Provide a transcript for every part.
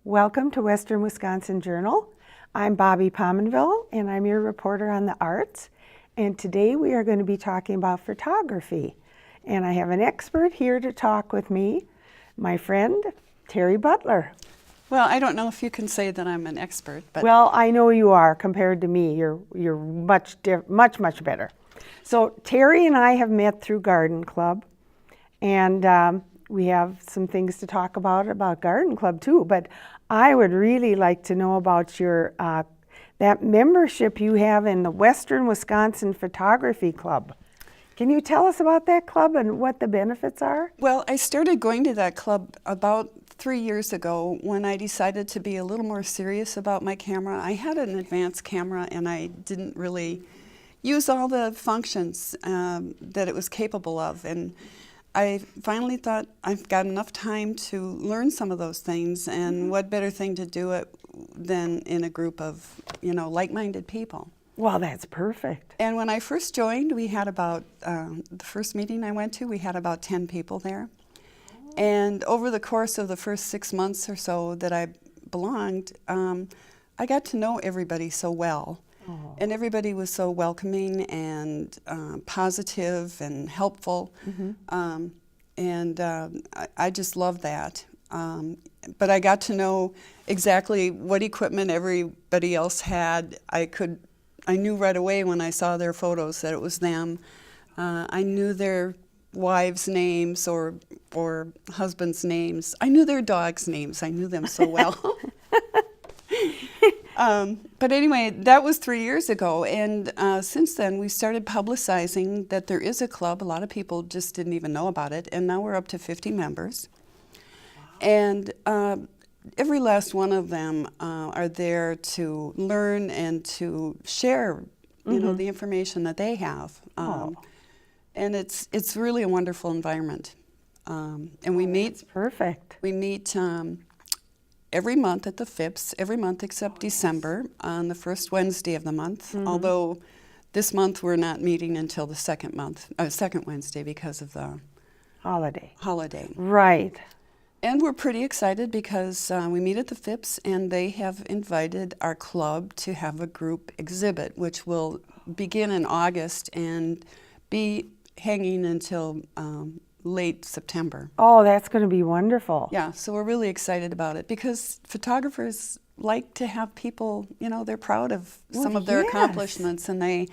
Welcome to Western Wisconsin Journal. I'm Bobby Pominville, and I'm your reporter on the arts. And today we are going to be talking about photography. And I have an expert here to talk with me, my friend, Terry Butler. Well, I don't know if you can say that I'm an expert, but... Well, I know you are compared to me. You're much better. So Terry and I have met through Garden Club, and we have some things to talk about Garden Club too. But I would really like to know about your that membership you have in the Western Wisconsin Photography Club. Can you tell us about that club and what the benefits are? Well, I started going to that club about 3 years ago when I decided to be a little more serious about my camera. I had an advanced camera and I didn't really use all the functions that it was capable of. And I finally thought I've got enough time to learn some of those things, and what better thing to do it than in a group of, like-minded people. Well, that's perfect. And when I first joined, we had about, the first meeting I went to, we had about 10 people there. And over the course of the first 6 months or so that I belonged, I got to know everybody so well. Oh. And everybody was so welcoming and positive and helpful. Mm-hmm. I just loved that. But I got to know exactly what equipment everybody else had. I knew right away when I saw their photos that it was them. I knew their wives' names or husbands' names. I knew their dogs' names. I knew them so well. But anyway, that was 3 years ago, and since then we started publicizing that there is a club. A lot of people just didn't even know about it, and now we're up to 50 members. Wow. And every last one of them are there to learn and to share, mm-hmm. The information that they have. And it's really a wonderful environment. And we meet. That's perfect. We meet every month at the FIPS, every month except December, on the first Wednesday of the month. Mm-hmm. Although this month we're not meeting until the second Wednesday because of the holiday. Right. And we're pretty excited because we meet at the FIPS, and they have invited our club to have a group exhibit, which will begin in August and be hanging until late September. Oh, that's going to be wonderful. Yeah, so we're really excited about it because photographers like to have people, they're proud of some of their accomplishments, and they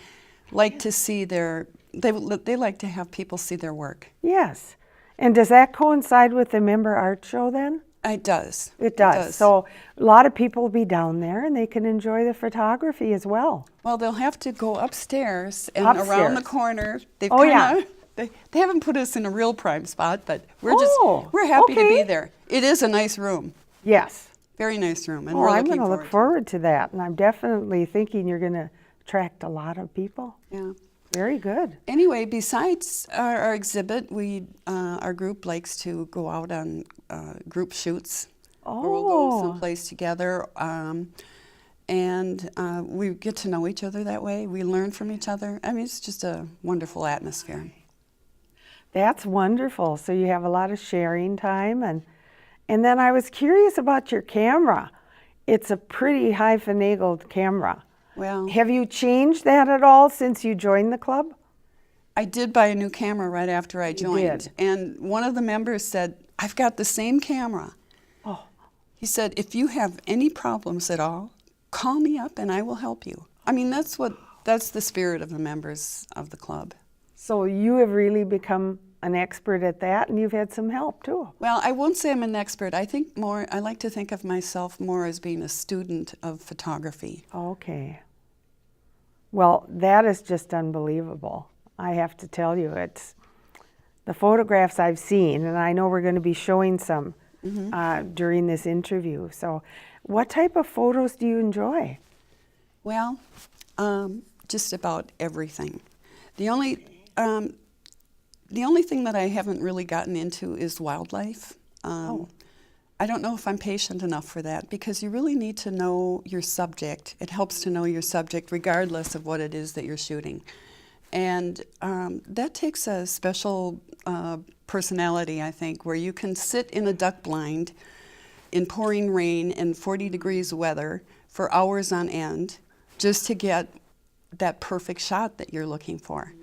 like to see they like to have people see their work. Yes. And does that coincide with the member art show then? It does. It does. So a lot of people will be down there and they can enjoy the photography as well. Well, they'll have to go upstairs and around the corner. They haven't put us in a real prime spot, but we're happy to be there. It is a nice room. Yes. Very nice room, and I'm going to look forward to that, and I'm definitely thinking you're going to attract a lot of people. Yeah. Very good. Anyway, besides our exhibit, our group likes to go out on group shoots. Oh. Where we'll go someplace together, and we get to know each other that way. We learn from each other. I mean, it's just a wonderful atmosphere. That's wonderful. So you have a lot of sharing time. And then I was curious about your camera. It's a pretty high-finagled camera. Well, have you changed that at all since you joined the club? I did buy a new camera right after I joined. You did. And one of the members said, I've got the same camera. Oh. He said, if you have any problems at all, call me up and I will help you. I mean, that's the spirit of the members of the club. So you have really become an expert at that, and you've had some help too. Well, I won't say I'm an expert. I like to think of myself more as being a student of photography. Okay. Well, that is just unbelievable. I have to tell you, it's the photographs I've seen, and I know we're going to be showing some mm-hmm. During this interview. So what type of photos do you enjoy? Well, just about everything. The only thing that I haven't really gotten into is wildlife. I don't know if I'm patient enough for that, because you really need to know your subject. It helps to know your subject regardless of what it is that you're shooting. And that takes a special personality, I think, where you can sit in a duck blind in pouring rain and 40 degrees weather for hours on end just to get that perfect shot that you're looking for.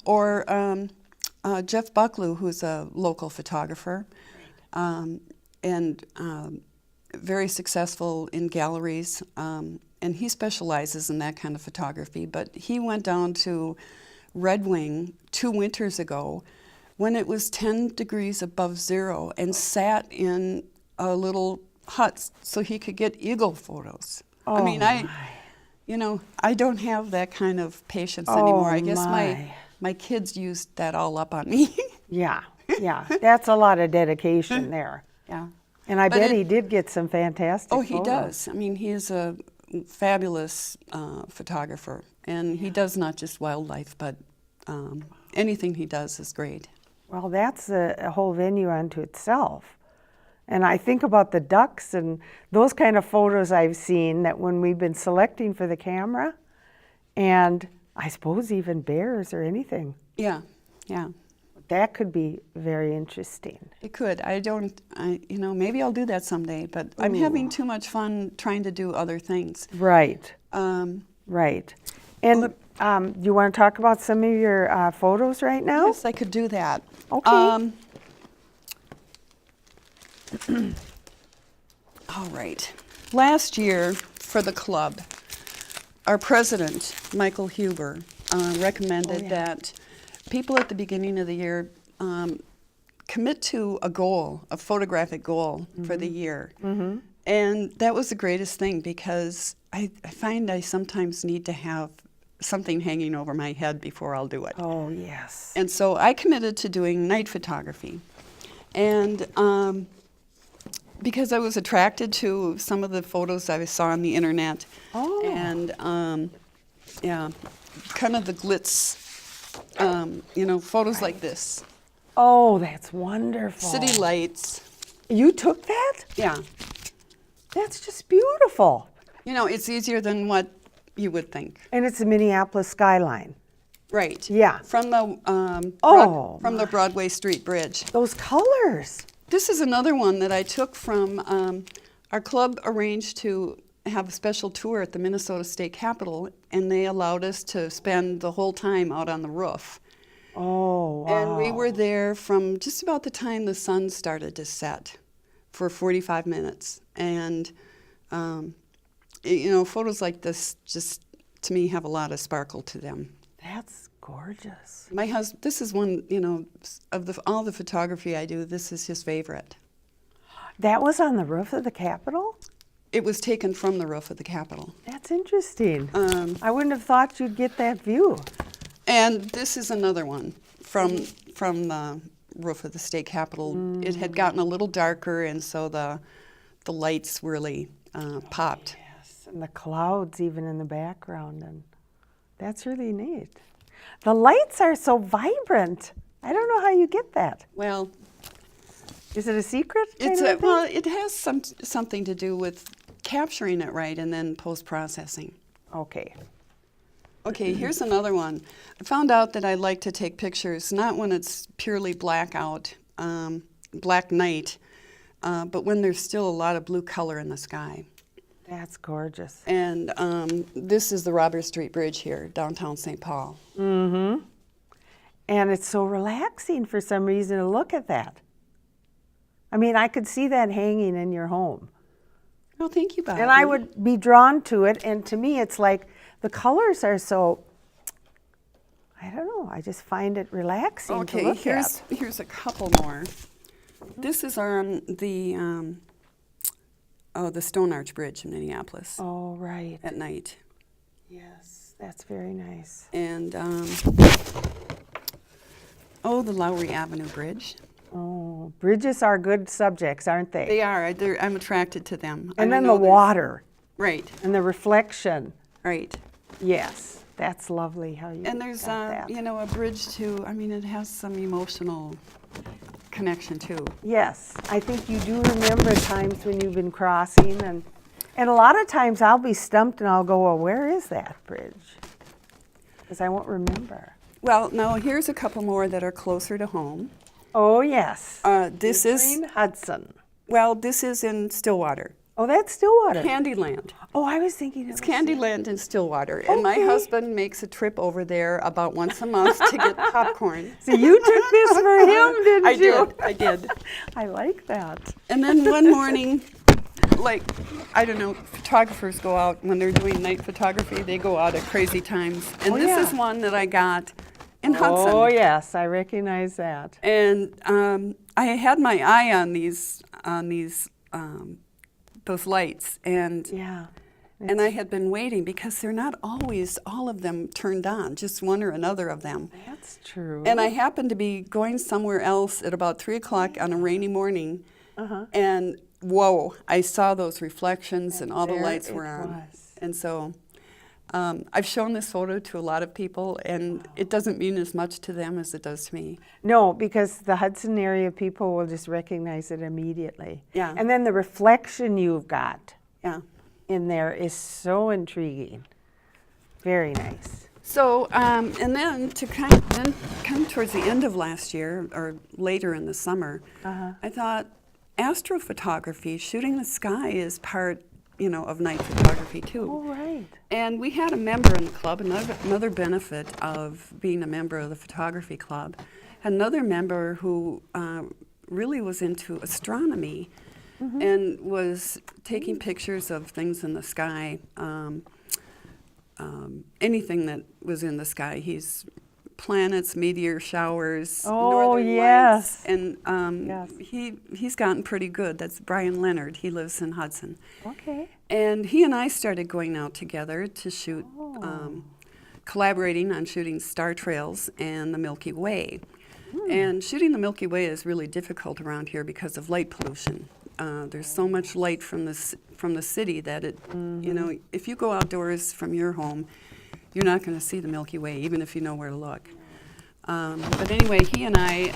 Or Jeff Butler, who's a local photographer, and very successful in galleries, and he specializes in that kind of photography. But he went down to Red Wing 2 winters ago when it was 10 degrees above zero and sat in a little hut so he could get eagle photos. Oh, I mean, I don't have that kind of patience anymore. I guess my kids used that all up on me. Yeah, that's a lot of dedication there. Yeah. And I bet he did get some fantastic photos. He does. I mean, he is a fabulous photographer, and he does not just wildlife, but anything he does is great. Well, that's a whole venue unto itself. And I think about the ducks and those kind of photos I've seen that when we've been selecting for the camera, and I suppose even bears or anything. Yeah. That could be very interesting. It could. Maybe I'll do that someday, but I'm having too much fun trying to do other things. Right. Right. And you want to talk about some of your photos right now? Yes, I could do that. Okay. All right. Last year for the club, our president, Michael Huber, recommended that people at the beginning of the year commit to a photographic goal for the year. Mm-hmm. And that was the greatest thing because I find I sometimes need to have something hanging over my head before I'll do it. Oh, yes. And so I committed to doing night photography. And because I was attracted to some of the photos I saw on the internet. Oh. And kind of the glitz, photos like this. Oh, that's wonderful. City lights. You took that? Yeah. That's just beautiful. It's easier than what you would think. And it's a Minneapolis skyline. Right. Yeah. From the the Broadway Street Bridge. Those colors. This is another one that I took from our club arranged to have a special tour at the Minnesota State Capitol, and they allowed us to spend the whole time out on the roof. Oh, wow. And we were there from just about the time the sun started to set for 45 minutes. And, photos like this just, to me, have a lot of sparkle to them. That's gorgeous. My husband, this is one, of all the photography I do, this is his favorite. That was on the roof of the Capitol? It was taken from the roof of the Capitol. That's interesting. I wouldn't have thought you'd get that view. And this is another one from the roof of the state capitol. It had gotten a little darker, and so the lights really popped. Yes, and the clouds even in the background, and that's really neat. The lights are so vibrant. I don't know how you get that. Well, is it a secret? Well, it has something to do with capturing it right and then post-processing. Okay. Okay, here's another one. I found out that I like to take pictures not when it's purely black night, but when there's still a lot of blue color in the sky. That's gorgeous. And this is the Robert Street Bridge here, downtown St. Paul. Mm-hmm. And it's so relaxing for some reason to look at that. I mean, I could see that hanging in your home. Oh, thank you, Bob. And I would be drawn to it, and to me it's like the colors are so, I don't know, I just find it relaxing to look at. Here's a couple more. This is on the Stone Arch Bridge in Minneapolis. Oh, right. At night. Yes, that's very nice. And, the Lowry Avenue Bridge. Oh, bridges are good subjects, aren't they? They are. I'm attracted to them. And then the water. Right. And the reflection. Right. Yes, that's lovely how you And there's, got that. a bridge too. I mean, it has some emotional connection too. Yes, I think you do remember times when you've been crossing, and a lot of times I'll be stumped and I'll go, well, where is that bridge? Because I won't remember. Well, now here's a couple more that are closer to home. Oh, yes. This is Hudson. Well, this is in Stillwater. Oh, that's Stillwater. Candyland. Oh, I was thinking It's Candyland in Stillwater. And my husband makes a trip over there about once a month to get popcorn. So you took this for him, didn't you? I did. I like that. And then one morning, like, I don't know, photographers go out when they're doing night photography, they go out at crazy times. And this is one that I got in Hudson. Oh, yes, I recognize that. And I had my eye on those lights, and Yeah. and I had been waiting because they're not always all of them turned on, just one or another of them. That's true. And I happened to be going somewhere else at about 3 o'clock on a rainy morning, and whoa, I saw those reflections and all the there lights it were on. was. And so I've shown this photo to a lot of people, and it doesn't mean as much to them as it does to me. No, because the Hudson area people will just recognize it immediately. Yeah. And then the reflection you've got Yeah. in there is so intriguing. Very nice. So, and then to come towards the end of last year, or later in the summer, I thought astrophotography, shooting the sky, is part, of night photography too. Oh, right. And we had a member in the club, another benefit of being a member of the photography club, had another member who really was into astronomy and was taking pictures of things in the sky, anything that was in the sky. He's planets, meteor showers, northern yes. lights, and Yes. he's gotten pretty good. That's Brian Leonard. He lives in Hudson. Okay. And he and I started going out together to shoot, collaborating on shooting star trails and the Milky Way. And shooting the Milky Way is really difficult around here because of light pollution. There's so much light from the city that it, if you go outdoors from your home, you're not going to see the Milky Way, even if you know where to look. But anyway, he and I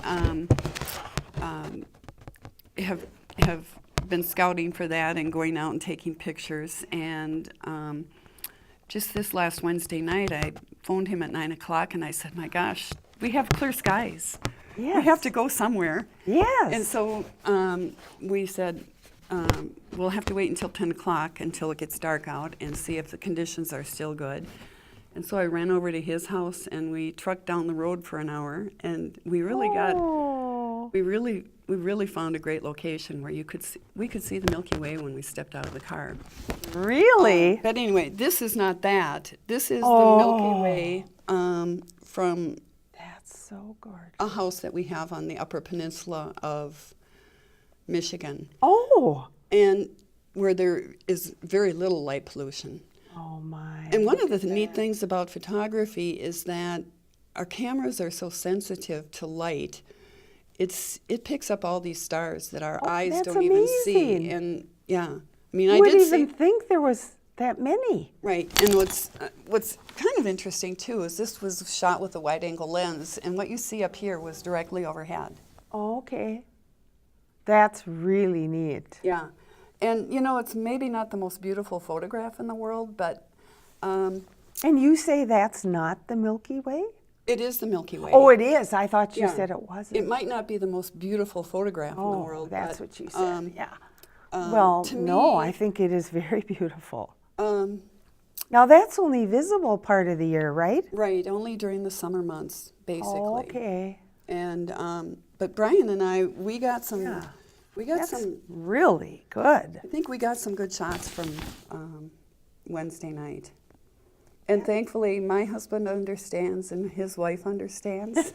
have been scouting for that and going out and taking pictures. And just this last Wednesday night, I phoned him at 9 o'clock and I said, my gosh, we have clear skies. Yes. We have to go somewhere. Yes. And so we said, we'll have to wait until 10 o'clock until it gets dark out and see if the conditions are still good. And so I ran over to his house and we trucked down the road for an hour, and we really we really found a great location where we could see the Milky Way when we stepped out of the car. Really? But anyway, this is not that. This is the Milky Way from That's so gorgeous. a house that we have on the Upper Peninsula of Michigan, Oh. and where there is very little light pollution. Oh, my. And one of the neat things about photography is that our cameras are so sensitive to light. It picks up all these stars that our eyes that's don't even see. amazing. And yeah, I mean, I I wouldn't did even see. think there was that many. Right, and what's kind of interesting too is this was shot with a wide-angle lens, and what you see up here was directly overhead. Oh, okay. That's really neat. Yeah, and it's maybe not the most beautiful photograph in the world, but And you say that's not the Milky Way? it is the Milky Way. Oh, it is. I thought you Yeah. said it wasn't. It might not be the most beautiful photograph in the world. That's but, what you said. Yeah. Well, to no, me- I think it is very beautiful. Um, Now that's only visible part of the year, right? right, only during the summer months, basically. Oh, okay. And but Brian and I, we got some. Yeah. We got That's some. really good. I think we got some good shots from Wednesday night. And thankfully, my husband understands and his wife understands.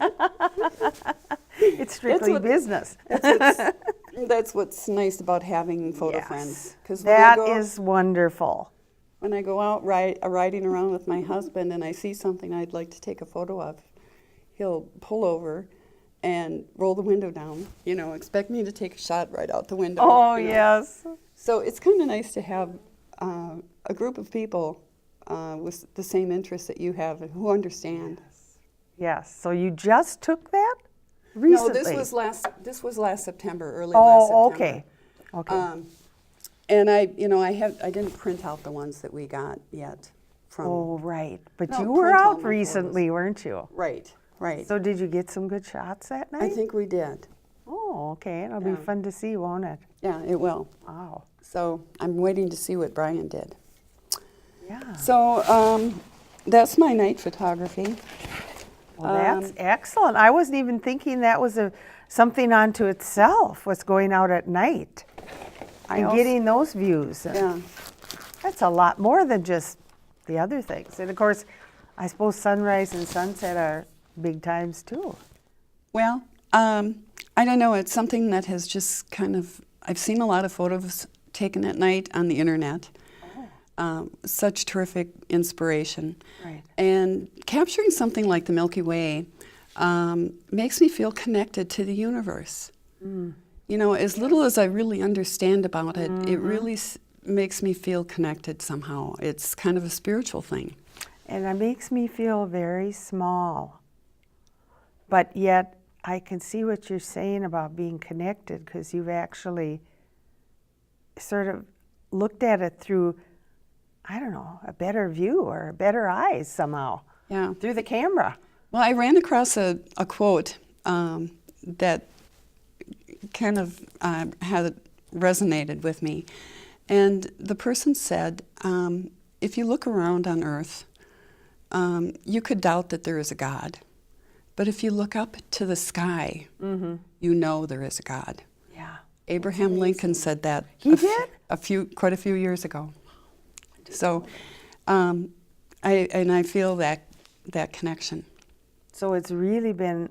It's strictly what- business. That's what's nice about having photo friends. Because That is wonderful. when I go out riding around with my husband and I see something I'd like to take a photo of, he'll pull over and roll the window down, expect me to take a shot right out the window. Oh, you know. yes. So it's kind of nice to have a group of people with the same interests that you have and who understand. Yes. So you just took that recently? No, this was last September, early last September. Oh, okay. Okay. And I didn't print out the ones that we got yet from. Oh, right. But No, you were print all out my recently, weren't you? Right. So did you get some good shots that night? I think we did. Oh, okay. It'll be Yeah. fun to see, won't it? Yeah, it will. Wow. So I'm waiting to see what Brian did. Yeah. So that's my night photography. Well, that's excellent. I wasn't even thinking that was something unto itself, what's going out at night and getting those views. Yeah. That's a lot more than just the other things. And of course, I suppose sunrise and sunset are big times too. Well, I don't know. It's something that has just kind of, I've seen a lot of photos taken at night on the internet. Such terrific inspiration. Right. And capturing something like the Milky Way makes me feel connected to the universe. You know, as little as I really understand about it, it really makes me feel connected somehow. It's kind of a spiritual thing. And it makes me feel very small. But yet, I can see what you're saying about being connected, because you've actually sort of looked at it through, I don't know, a better view or better eyes somehow. Yeah. Through the camera. Well, I ran across a quote that kind of had resonated with me. And the person said, if you look around on Earth, you could doubt that there is a God. But if you look up to the sky, you know there is a God. Yeah. Abraham Lincoln said that He did? quite a few years ago. So I feel that connection. So it's really been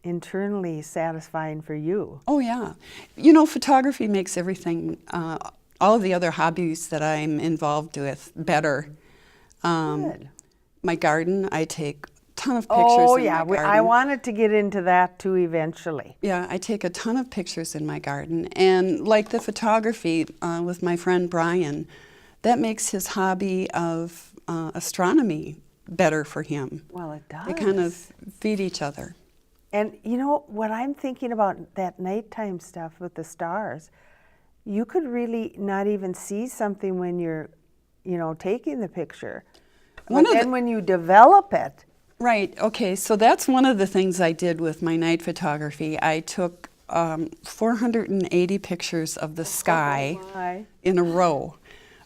internally satisfying for you. Oh, yeah. You know, photography makes everything, all of the other hobbies that I'm involved with, better. Good. My garden, I take a ton of pictures Oh, in yeah. my garden. I wanted to get into that too eventually. Yeah, I take a ton of pictures in my garden. And like the photography with my friend Brian, that makes his hobby of astronomy better for him. Well, it does. They kind of feed each other. And you know, what I'm thinking about that nighttime stuff with the stars, you could really not even see something when you're, you know, taking the picture. But then when you develop it. Right, okay, so that's one of the things I did with my night photography. I took 480 pictures of the sky in a row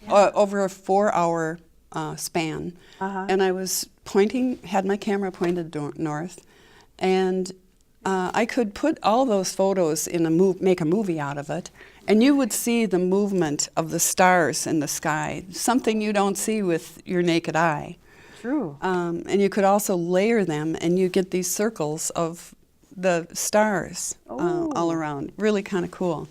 over a 4-hour span. And I was had my camera pointed north, and I could put all those photos in make a movie out of it, and you would see the movement of the stars in the sky, something you don't see with your naked eye. True. And you could also layer them, and you get these circles of the stars all around. Really kind of cool.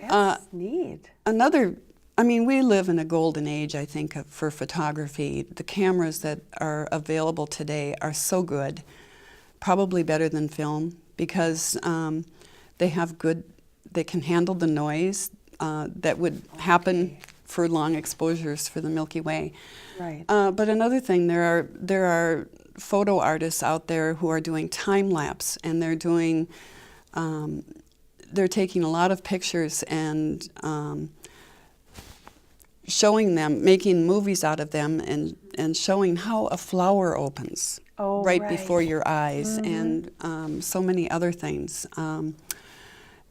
That's neat. I mean, we live in a golden age, I think, for photography. The cameras that are available today are so good, probably better than film, because they can handle the noise that would happen for long exposures for the Milky Way. Right. But another thing, there are photo artists out there who are doing time lapse, and they're taking a lot of pictures and showing them, making movies out of them, and showing how a flower opens right before your eyes, and so many other things.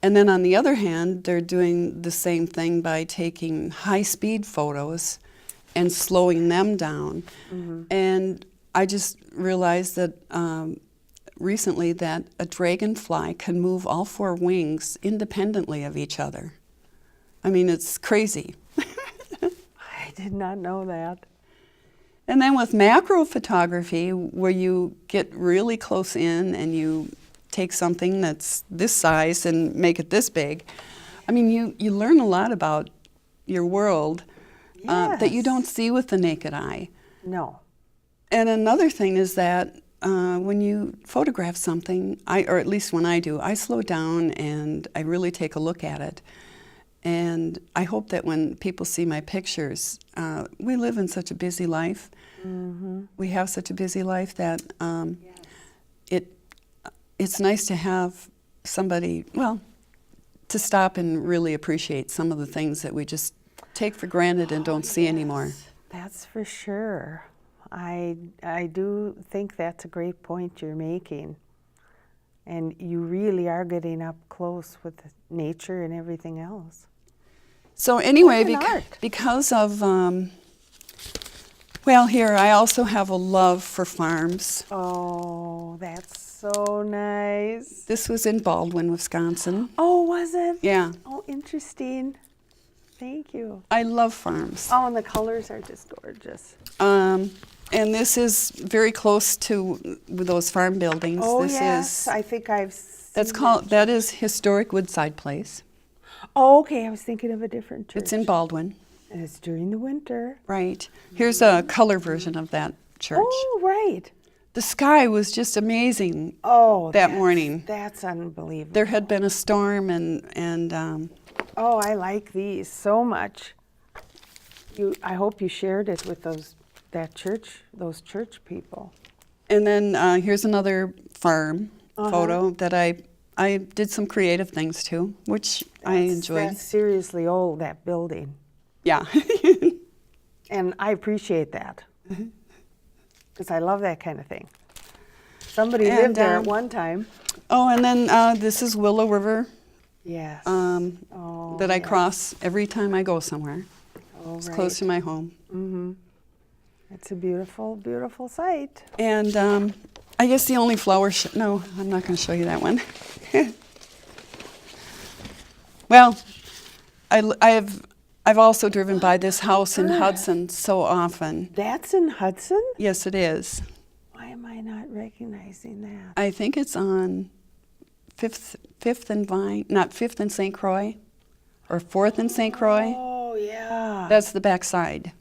And then on the other hand, they're doing the same thing by taking high-speed photos and slowing them down. And I just realized that recently that a dragonfly can move all 4 wings independently of each other. I mean, it's crazy. I did not know that. And then with macro photography, where you get really close in and you take something that's this size and make it this big, I mean, you learn a lot about your world that you don't see with the naked eye. No. And another thing is that when you photograph something, or at least when I do, I slow down and I really take a look at it. And I hope that when people see my pictures, we live in such a busy life. We have such a busy life that it's nice to have somebody, to stop and really appreciate some of the things that we just take for granted and don't see anymore. That's for sure. I do think that's a great point you're making. And you really are getting up close with nature and everything else. So anyway, Quite an art. because of, well, here I also have a love for farms. Oh, that's so nice. This was in Baldwin, Wisconsin. Oh, was it? Yeah, Oh, interesting. Thank you. I love farms. Oh, and the colors are just gorgeous. And this is very close to those farm buildings. Oh, this yes. is, I think I've seen that's called, that is historic Woodside Place. Oh, okay. I was thinking of a different church. It's in Baldwin. And it's during the winter. Right. Here's a color version of that church. Oh, right. The sky was just amazing Oh, that that's- morning. That's unbelievable. There had been a storm and Oh, I like these so much. I hope you shared it with those church people. then here's another farm photo that I did some creative things to, which I enjoyed. That's seriously old, that building. Yeah. And I appreciate that. Because I love that kind of thing. Somebody And, lived there at one time. Oh, and then this is Willow River Yes. that I cross every time I go somewhere. Oh, It's right. close to my home. It's a beautiful, beautiful sight. And I guess the only flower no, I'm not going to show you that one. Well, I've also driven by this house in Hudson so often. That's in Hudson? Yes, it is. Why am I not recognizing that? I think it's on Fifth and Vine, not Fifth and St. Croix, or Fourth and St. Croix. Oh, yeah. That's the back side.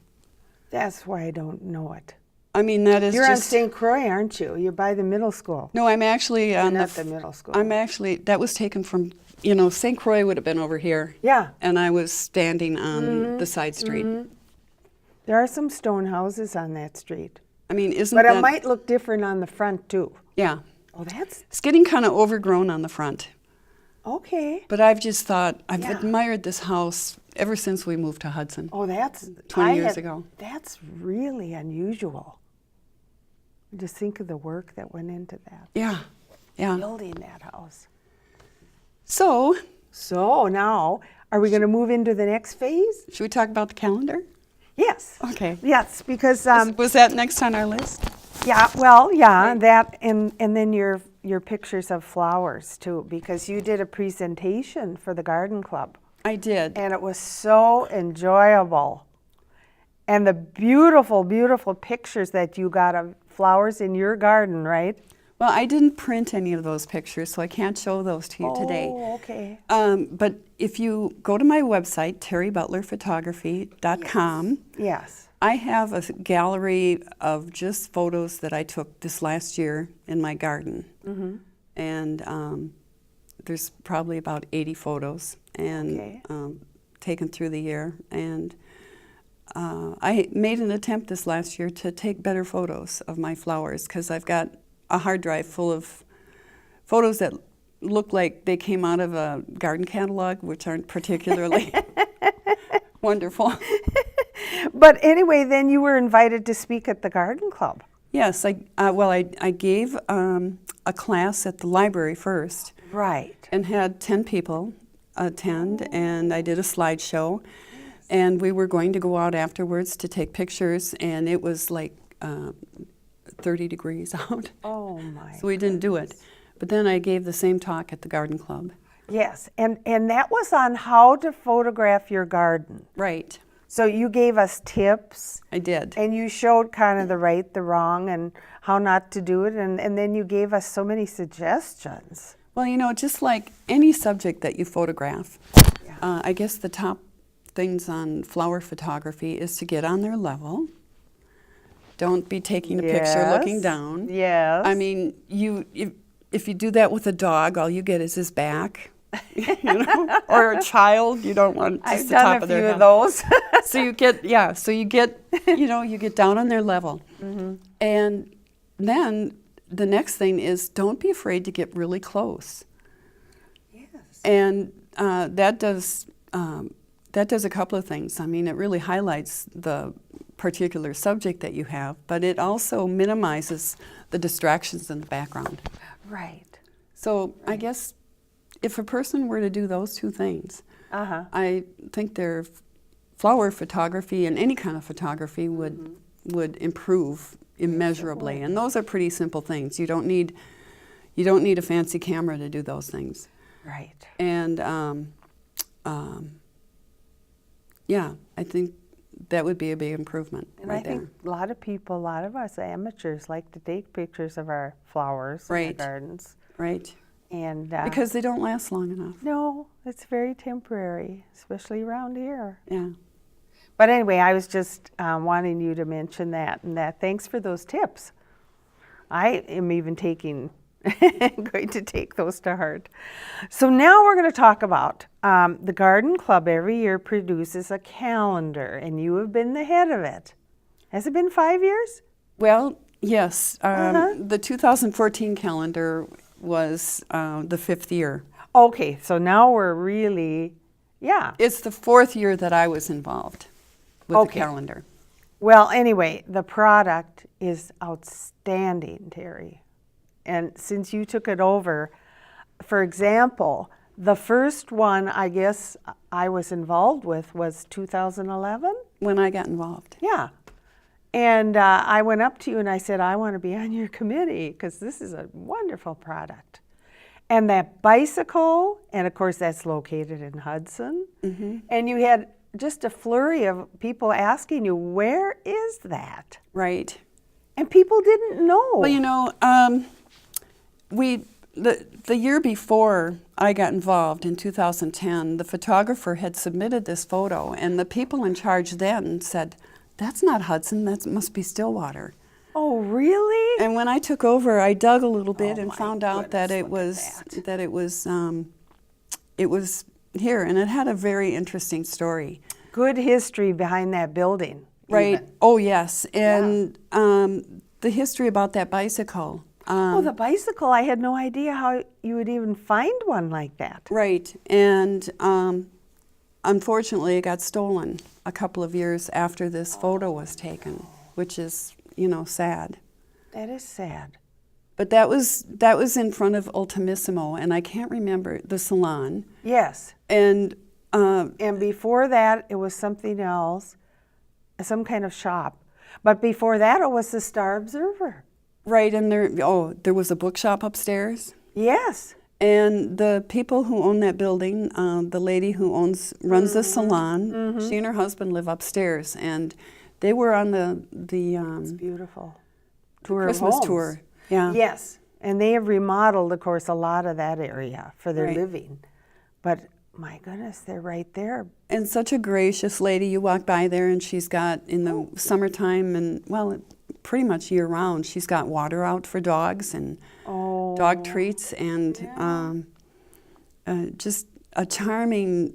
That's why I don't know it. I mean, that is You're on just. St. Croix, aren't you? You're by the middle school. No, I'm actually on Not the middle school. I'm actually, that was taken from, St. Croix would have been over here. Yeah. And I was standing on the side street. There are some stone houses on that street. I mean, isn't But that. it might look different on the front, too. Yeah. Oh, that's It's getting kind of overgrown on the front. okay. But I've just thought, I've Yeah. admired this house ever since we moved to Hudson. Oh, that's 20 years ago. That's really unusual. Just think of the work that went into that, Yeah. Yeah. building that house. So, So now, are we going to move into the next phase? should we talk about the calendar? Yes. Okay. Yes, because Was that next on our list? yeah, well, yeah, that and then your pictures of flowers too, because you did a presentation for the garden club, I did. and it was so enjoyable. And the beautiful, beautiful pictures that you got of flowers in your garden, right? Well, I didn't print any of those pictures, so I can't show those to you today. Oh, okay. But if you go to my website, terrybutlerphotography.com, Yes. I have a gallery of just photos that I took this last year in my garden. And there's probably about 80 photos and Okay. taken through the year. And I made an attempt this last year to take better photos of my flowers because I've got a hard drive full of photos that look like they came out of a garden catalog, which aren't particularly wonderful. But anyway, then you were invited to speak at the garden club. Yes, I gave a class at the library first Right. and had 10 people attend, and I did a slideshow, and we were going to go out afterwards to take pictures, and it was like 30 degrees out, Oh my. so we didn't do it. But then I gave the same talk at the garden club. Yes, and that was on how to photograph your garden. Right, So you gave us tips, I did. and you showed kind of the right, the wrong, and how not to do it, and then you gave us so many suggestions. Well, just like any subject that you photograph, Yeah. I guess the top things on flower photography is to get on their level. Don't be taking a picture looking Yes. down. Yes. I mean, if you do that with a dog, all you get is his back. Or a child, you don't want just I've the top done a of their few head. of those. So you get you get down on their level. And then the next thing is don't be afraid to get really close. Yes. And that does a couple of things. I mean, it really highlights the particular subject that you have, but it also minimizes the distractions in the background. Right. So I guess if a person were to do those two things, I think their flower photography and any kind of photography would improve immeasurably. And those are pretty simple things. You don't need a fancy camera to do those things. Right. And yeah, I think that would be a big improvement. And right I think there. a lot of people, a lot of us amateurs like to take pictures of our flowers in our gardens. Right. And Because they don't last long enough. no, it's very temporary, especially around here. Yeah. But anyway, I was just wanting you to mention that, and that thanks for those tips. I am even going to take those to heart. So now we're going to talk about the Garden Club every year produces a calendar, and you have been the head of it. Has it been 5 years? Well, yes. The 2014 calendar was the 5th year. Okay, so now we're really, yeah. It's the 4th year that I was involved with the calendar. Well, anyway, the product is outstanding, Terry. And since you took it over, for example, the first one I guess I was involved with was 2011? When I got involved. Yeah. And I went up to you and I said, I want to be on your committee because this is a wonderful product. And that bicycle, and of course that's located in Hudson, and you had just a flurry of people asking you, where is that? Right. And people didn't know. Well, you know, the year before I got involved in 2010, the photographer had submitted this photo, and the people in charge then said, "That's not Hudson. That must be Stillwater." Oh, really? And when I took over, I dug a little bit and my found out that goodness, it was here, and it had a very interesting story. Good history behind that building. Right. Even. Oh, yes. And the history about that bicycle. Oh, the bicycle, I had no idea how you would even find one like that. Right. And unfortunately, it got stolen a couple of years after this photo was taken, which is, you know, sad. That is sad. But that was in front of Ultimissimo, and I can't remember the salon. Yes. And before that, it was something else, some kind of shop. But before that, it was the Star Observer. right, and there was a bookshop upstairs. Yes. And the people who own that building, the lady who runs the salon, she and her husband live upstairs, and they were on the It's beautiful. Tour of Christmas homes. tour. Yeah. Yes, and they have remodeled, of course, a lot of that area for their Right. living. But my goodness, they're right there. And such a gracious lady. You walk by there, and she's got, in the summertime, and well, pretty much year round, she's got water out for dogs and dog treats, and just a charming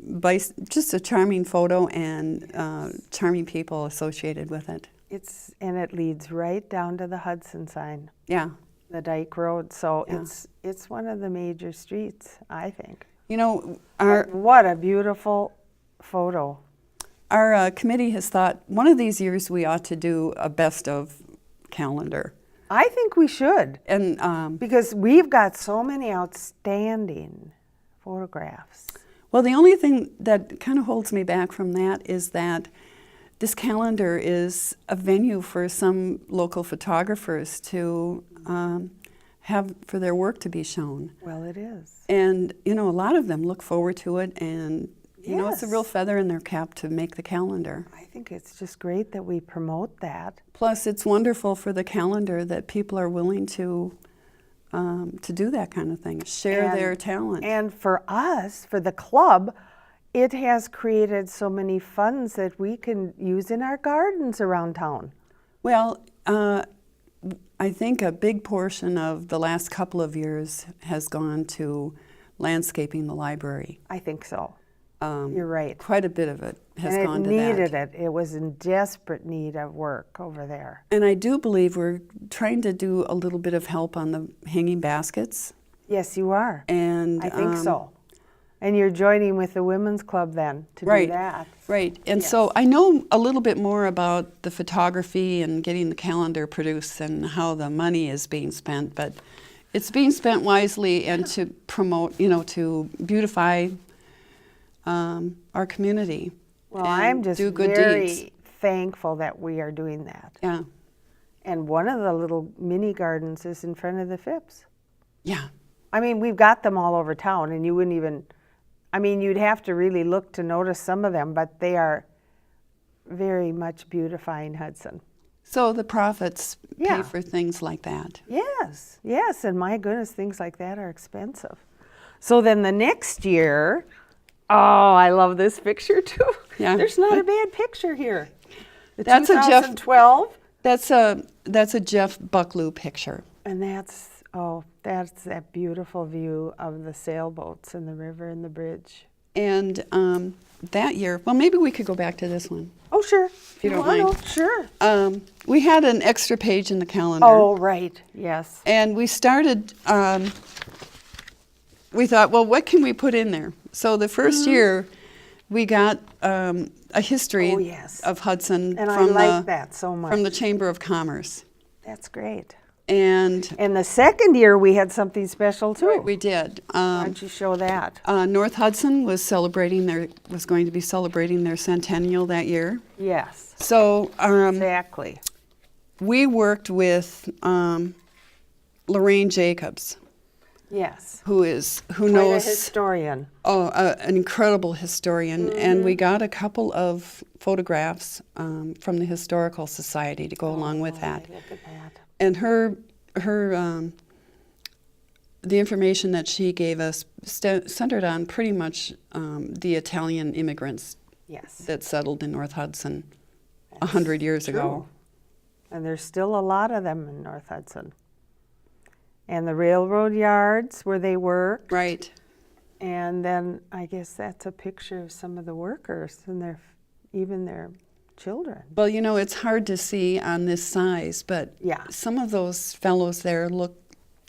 photo, and charming people associated with it. And it leads right down to the Hudson sign, Yeah. the Dike Road. So Yeah. it's one of the major streets, I think. You know, What a beautiful photo. our committee has thought one of these years we ought to do a best of calendar. I think we should, And because we've got so many outstanding photographs. well, the only thing that kind of holds me back from that is that this calendar is a venue for some local photographers to have for their work to be shown. Well, it is. And, you know, a lot of them look forward to it, and, you know, it's a Yes. real feather in their cap to make the calendar. I think it's just great that we promote that. Plus, it's wonderful for the calendar that people are willing to do that kind of thing, share their talent. And for us, for the club, it has created so many funds that we can use in our gardens around town. Well, I think a big portion of the last couple of years has gone to landscaping the library. I think so. You're right. Quite a bit of it has And gone it to needed that. it. It was in desperate need of work over there. And I do believe we're trying to do a little bit of help on the hanging baskets. Yes, you are. And I think so. And you're joining with the Women's Club then to Right. do that. Right. And so I know a little bit more about the photography and getting the calendar produced and how the money is being spent, but It's being spent wisely and to promote, to beautify our community. Well, and I'm just do good very deeds. thankful that we are doing that. Yeah, And one of the little mini gardens is in front of the Phipps. yeah. I mean, we've got them all over town, and you wouldn't even, I mean, you'd have to really look to notice some of them, but they are very much beautifying Hudson. So the profits Yeah. pay for things like that. Yes, yes, and my goodness, things like that are expensive. So then the next year, oh, I love this picture too. Yeah. There's not a bad picture here. The That's a Jeff- 2012, That's a Jeff Bucklew picture. and that's that beautiful view of the sailboats and the river and the bridge. And that year, well, maybe we could go back to this one. Oh, sure. If you don't want mind. to, sure. We had an extra page in the calendar. Oh, right. Yes. And we started, we thought, well, what can we put in there? So the first year, we got a history Oh, yes. of Hudson And I from like that so much. from the Chamber of Commerce. That's great. And And the second year, we had something special too. we did. Why don't you show that? North Hudson was going to be celebrating their centennial that year. Yes, So exactly. we worked with Lorraine Jacobs, Yes. who Quite knows a historian. an incredible historian, and we got a couple of photographs from the Historical Society to go along with that. Look at that. And her the information that she gave us centered on pretty much the Italian immigrants Yes. that settled in North Hudson 100 years ago. And there's still a lot of them in North Hudson. And the railroad yards where they worked. Right. And then I guess that's a picture of some of the workers and even their children. Well, it's hard to see on this size, but Yeah. some of those fellows there look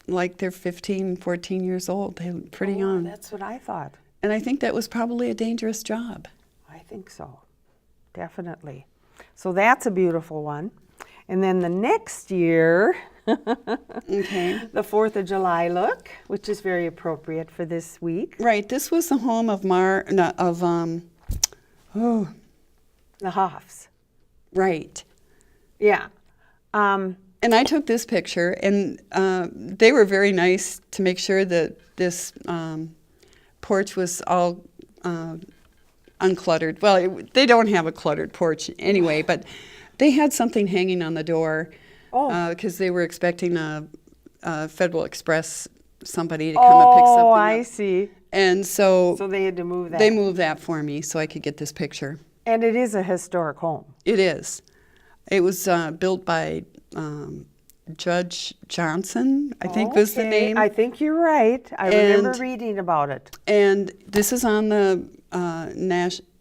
like they're 15, 14 years old. They're pretty young. That's what I thought. And I think that was probably a dangerous job. I think so. Definitely. So that's a beautiful one. And then the next year, Okay. the 4th of July look, which is very appropriate for this week. Right. This was the home of The Hoffs. right. Yeah. And I took this picture, and they were very nice to make sure that this porch was all uncluttered. Well, they don't have a cluttered porch anyway, but they had something hanging on the door because they were expecting a Federal Express somebody to come and pick something Oh, up. I see. And so So they had to move that. they moved that for me so I could get this picture. And it is a historic home. It is. It was built by Judge Johnson, I think was the Okay, name. I think you're right. I remember And- reading about it. And this is on the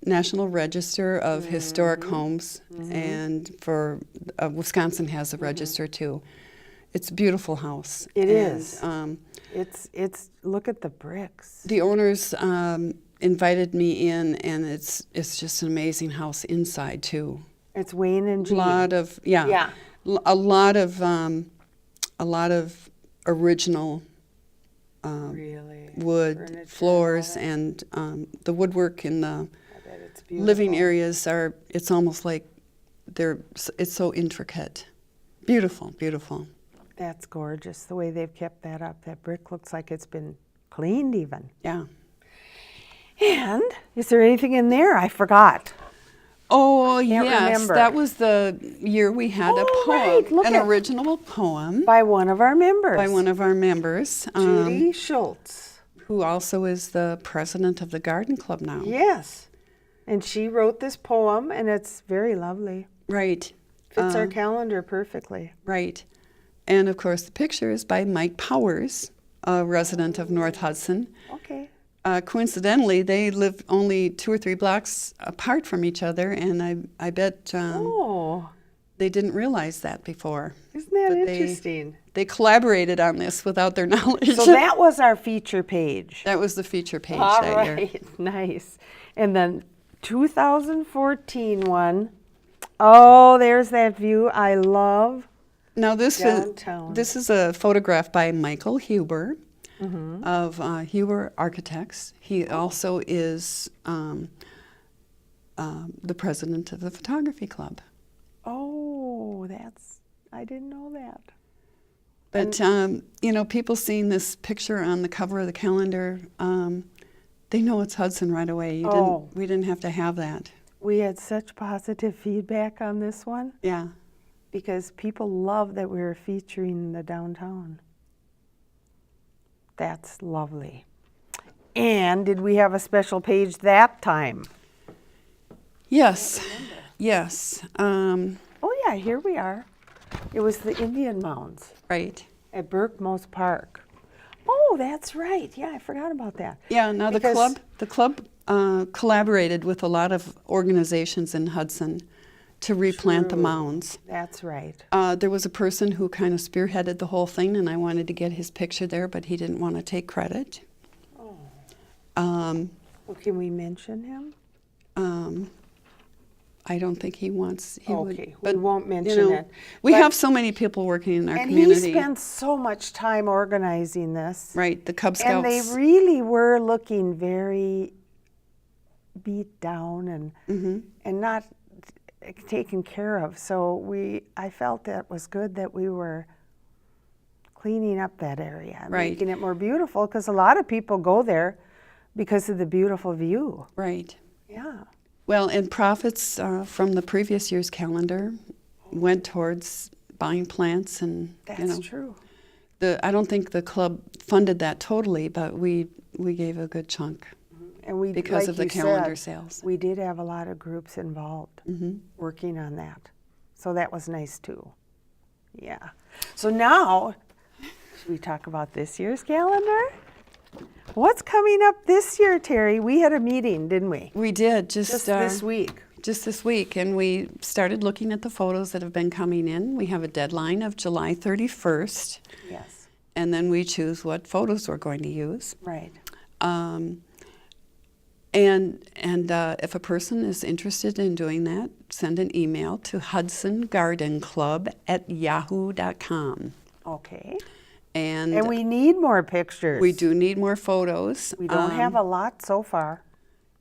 National Register of Historic Homes, and for Wisconsin has a register too. It's a beautiful house. It is. And, It's look at the bricks. the owners invited me in, and it's just an amazing house inside too. It's Wayne and Jean. A lot of Yeah. a lot of original Really. wood Furniture, floors, all that. and the woodwork in the I bet it's beautiful. living areas it's almost like it's so intricate. Beautiful, beautiful. That's gorgeous, the way they've kept that up. That brick looks like it's been cleaned even. Yeah. And is there anything in there? I forgot. Oh, can't yes. remember. That was the year we had a Oh, poem, right. Look an at- original poem By one of our members. by one of our members, Judy Schultz. who also is the president of the Garden Club now. Yes. And she wrote this poem, and it's very lovely. Right. Fits our calendar perfectly. Right. And of course, the picture is by Mike Powers, a resident of North Hudson. Okay. Coincidentally, they live only 2 or 3 blocks apart from each other, and I bet Oh, they didn't realize that before. isn't that But they- interesting? They collaborated on this without their knowledge. So that was our feature page. That was the feature page All that year. right, nice. And then 2014 one. Oh, there's that view I love. Now Downtown. this is a photograph by Michael Huber of Huber Architects. He also is the president of the photography club. Oh, I didn't know that. But you know, people seeing this picture on the cover of the calendar, they know it's Hudson right away. We didn't have to have that. We had such positive feedback on this one Yeah. because people love that we were featuring the downtown. That's lovely. And did we have a special page that time? Yes. Yes. Oh yeah, here we are. It was the Indian Mounds Right. at Burke-Moose Park. Oh, that's right. Yeah, I forgot about that. Yeah. Now Because- the club collaborated with a lot of organizations in Hudson to replant the True. mounds. That's right. There was a person who kind of spearheaded the whole thing, and I wanted to get his picture there, but he didn't want to take credit. Oh. Um, Well, can we mention him? I don't think he wants. He would, Okay, we but, won't you mention know, it. We But- have so many people working in our And community. he spent so much time organizing this. Right, the Cub Scouts. And they really were looking very beat down and not taken care of. So I felt that was good that we were cleaning up that area, and Right. making it more beautiful, because a lot of people go there because of the beautiful view. Right. Yeah. Well, and profits from the previous year's calendar went towards buying plants, and That's you know, true. I don't think the club funded that totally, but we gave a good chunk And we, because like of the you calendar said, sales. we did have a lot of groups involved working on that. So that was nice too. Yeah. So now, should we talk about this year's calendar? What's coming up this year, Terry? We had a meeting, didn't we? We did Just this week. Just this week, and we started looking at the photos that have been coming in. We have a deadline of July 31st, Yes. and then we choose what photos we're going to use. Right. And if a person is interested in doing that, send an email to hudsongardenclub@yahoo.com. Okay. And we need more pictures. we do need more photos. We don't have a lot so far.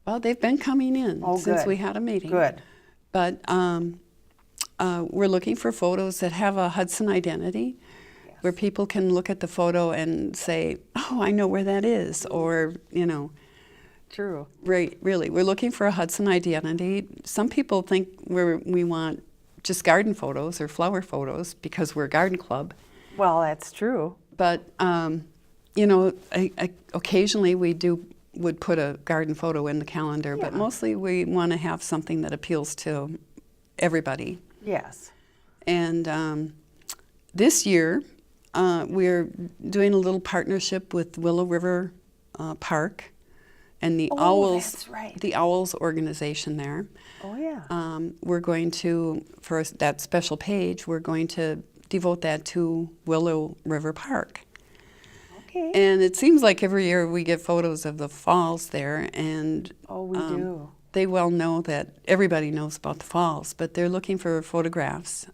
Well, they've been coming in Oh, since good. we had a meeting. Good. But we're looking for photos that have a Hudson identity, where people can look at the photo and say, "Oh, I know where that is," or you know. True. Right, really, we're looking for a Hudson identity. Some people think we want just garden photos or flower photos because we're a garden club. Well, that's true. But you know, occasionally we would put a garden photo in the calendar, but Yeah. mostly we want to have something that appeals to everybody. Yes. And this year we're doing a little partnership with Willow River Park and the Oh, Owls. that's right. The Owls organization there. Oh, yeah. We're going to, for that special page, we're going to devote that to Willow River Park. Okay. And it seems like every year we get photos of the falls there, and Oh, we do. they well know that everybody knows about the falls, but they're looking for photographs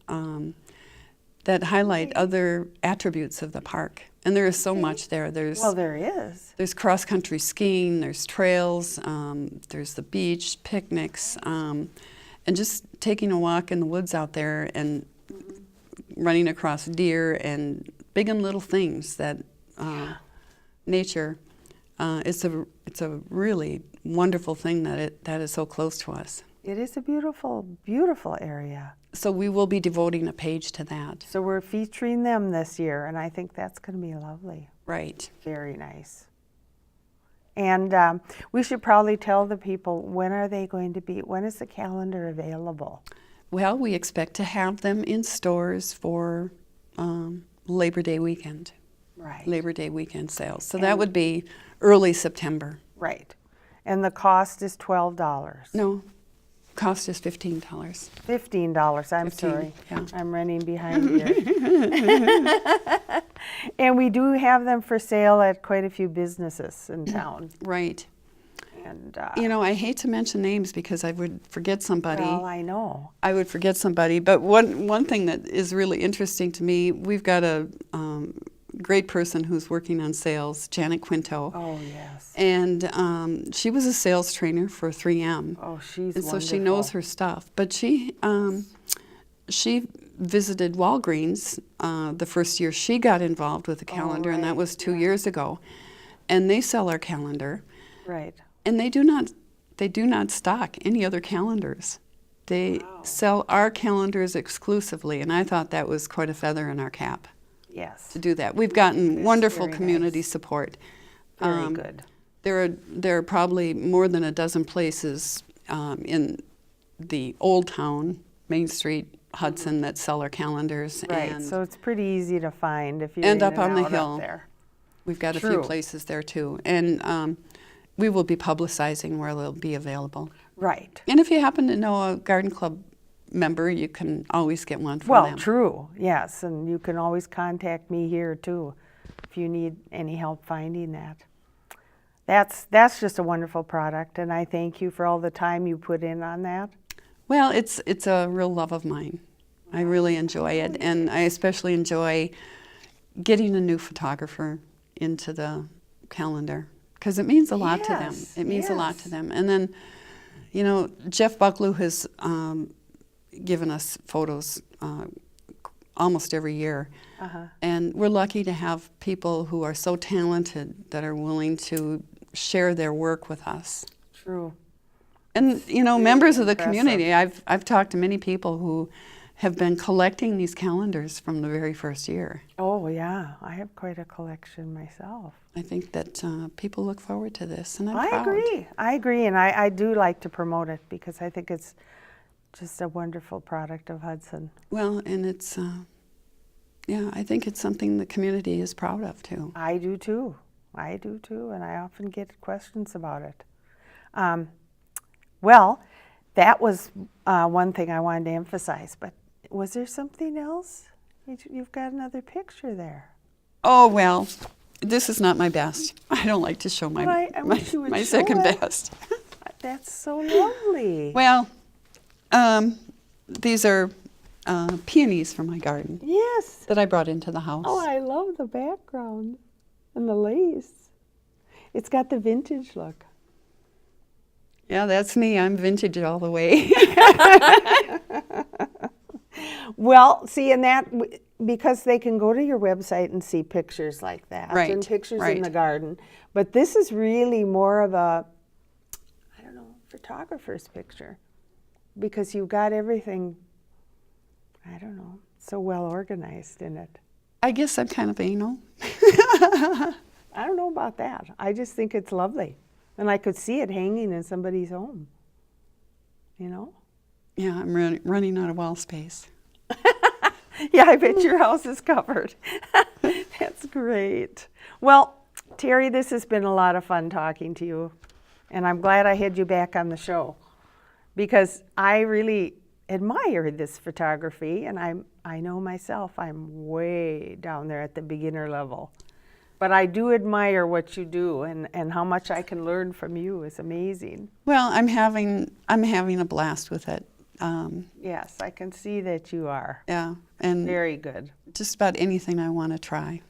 that highlight other attributes of the park. And there is so much there. Well, there is. There's cross-country skiing, there's trails, there's the beach, picnics, and just taking a walk in the woods out there and running across deer and big and little things that nature, it's a really wonderful thing that is so close to us. It is a beautiful, beautiful area. So we will be devoting a page to that. So we're featuring them this year, and I think that's going to be lovely. Right. Very nice. And we should probably tell the people, when are they going to be, when is the calendar available? Well, we expect to have them in stores for Labor Day weekend. Right. Labor Day weekend sales. So that would be early September. Right. And the cost is $12. No, cost is $15. $15, I'm 15, sorry. yeah. I'm running behind here. And we do have them for sale at quite a few businesses in town. Right. And I hate to mention names because I would forget somebody. well, I know. I would forget somebody, but one thing that is really interesting to me, we've got a great person who's working on sales, Janet Quinto. Oh yes. And she was a sales trainer for 3M. Oh, she's and so wonderful. she knows her stuff. But she visited Walgreens the first year she got involved with the calendar, and that right, was 2 years ago. And they sell our calendar, Right. and they do not stock any other calendars. They sell our calendars exclusively, and I thought that was quite a feather in our cap Yes. to do that. We've gotten That's wonderful very community nice. support. Very good. There are probably more than a dozen places in the Old Town, Main Street, Hudson that sell our calendars. Right. And So it's pretty easy to find if you're And in up on the out up hill. there. we've got a few True. places there too. And we will be publicizing where they'll be available. Right. And if you happen to know a garden club member, you can always get one from Well, them. true. Yes, and you can always contact me here too if you need any help finding that. That's just a wonderful product, and I thank you for all the time you put in on that. Well, it's a real love of mine. I really enjoy it, and I especially enjoy getting a new photographer into the calendar because it means a lot to them. Yes, It means a lot yes. to them. And then, Jeff Butler has given us photos almost every year. Uh-huh. And we're lucky to have people who are so talented that are willing to share their work with us. True. And members of the impressive. community, I've talked to many people who have been collecting these calendars from the very first year. Oh yeah, I have quite a collection myself. I think that people look forward to this, and I'm I proud. agree, and I do like to promote it because I think it's just a wonderful product of Hudson. Well, and it's, I think it's something the community is proud of too. I do too, and I often get questions about it. Well, that was one thing I wanted to emphasize, but was there something else? You've got another picture there. Oh, well, this is not my best. I don't like to show my, Well, I wish you would my show second it. best. That's so lovely. Well, these are peonies from my garden Yes. that I brought into the house. Oh, I love the background and the lace. It's got the vintage look. Yeah, that's me. I'm vintage all the way. Well, see, and that, because they can go to your website and see pictures like that, Right, and pictures in right. the garden. But this is really more of a, I don't know, photographer's picture, because you've got everything, I don't know, so well organized in it. I guess I'm kind of anal. I don't know about that. I just think it's lovely. And I could see it hanging in somebody's home, Yeah, I'm running out of wall space. Yeah, I bet your house is covered. That's great. Well, Terry, this has been a lot of fun talking to you. And I'm glad I had you back on the show because I really admire this photography. And I know myself, I'm way down there at the beginner level. But I do admire what you do, and how much I can learn from you is amazing. Well, I'm having a blast with it. Yes, I can see that you are. Yeah, and Very good. just about anything I want to try.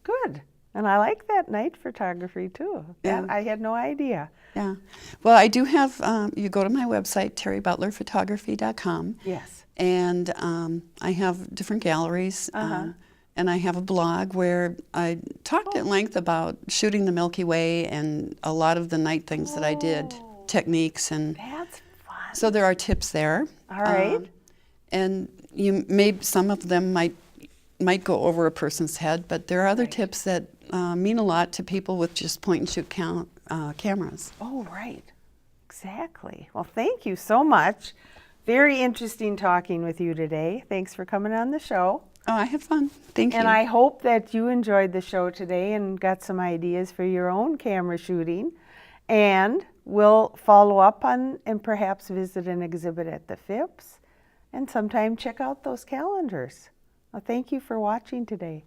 Good. And I like that night photography too. Yeah. That I had no idea. Yeah. Well, I do have, you go to my website, terrybutlerphotography.com. Yes. And I have different galleries. And I have a blog where I talked at length about shooting the Milky Way and a lot of the night things that I did, techniques. And That's fun. so there are tips there. All right. And some of them might go over a person's head, but there are other tips that mean a lot to people with just point and shoot cameras. Oh, right. Exactly. Well, thank you so much. Very interesting talking with you today. Thanks for coming on the show. Oh, I had fun. Thank you. And I hope that you enjoyed the show today and got some ideas for your own camera shooting. And we'll follow up on and perhaps visit an exhibit at the Phipps and sometime check out those calendars. Well, thank you for watching today.